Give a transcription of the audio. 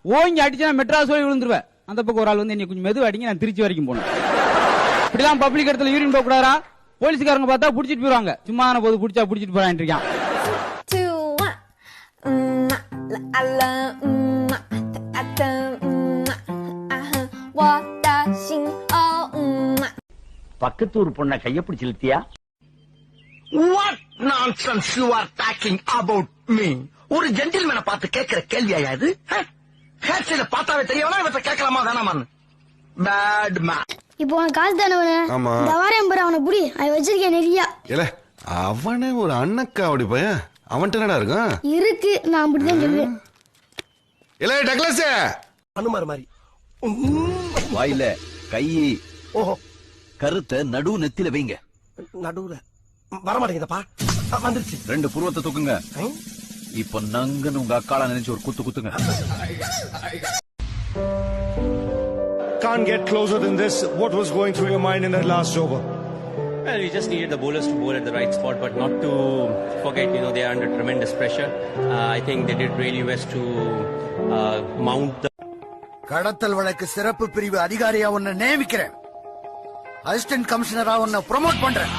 ஓங்கி அடிச்சு நான் மெட்ராஸ் வரை விழுந்துருவேன். அந்த பக்கம் ஒரு ஆள் வந்து என்னை கொஞ்சம் மெதுவா அடிங்க, நான் திருச்சி வரைக்கும் போனேன். இப்படிலாம் பப்ளிக் இடத்துல யூரின் போக கூடாதா? போலீஸ்காரங்க பார்த்தா புடிச்சிட்டு போயிருவாங்க. சும்மா போது புடிச்சா புடிச்சிட்டு போறான்னு இருக்கான். பக்கத்தூர் பொண்ண கைய பிடிச்சு இழுத்தியா? What nonsense you are talking about me? ஒரு ஜென்டில்மேனை பார்த்து கேட்கிற கேள்வியா இது? ஹேர் ஸ்டைல பார்த்தாவே தெரியவனா இவற்றை கேட்கலாமா வேணாமான்னு? Bad man. இப்போ உனக்கு காசு தானே? ஆமா. இந்த வாரம் பாரு அவனை புடி, அதை வச்சிருக்கேன் நிறையா. இல்ல அவனே ஒரு அண்ணக்கா அப்படி பையன், அவன்கிட்ட என்னடா இருக்கும்? இருக்கு, நான் அப்படிதான் சொல்லுவேன். இல்ல டக்ளஸ் அனுமார் மாதிரி வாயில கை ஓஹோ கருத்தை நடு நெத்தில வைங்க. நடுவுல வரமாட்டேங்குதப்பா. வந்துருச்சு. 2 புருவத்தை தூக்குங்க. இப்ப நங்கன்னு உங்க அக்காள நினைச்சு ஒரு குத்து குத்துங்க. Can't get closer than this. What was going through your mind in that last over? Well, we just needed the bowlers to bowl at the right spot, but not to forget, they are under tremendous pressure. I think they did really best to mount the... கடத்தல் வழக்கு சிறப்பு பிரிவு அதிகாரியா உன்னை நியமிக்கிறேன். Assistant கமிஷனரா உன்னை promote பண்றேன்.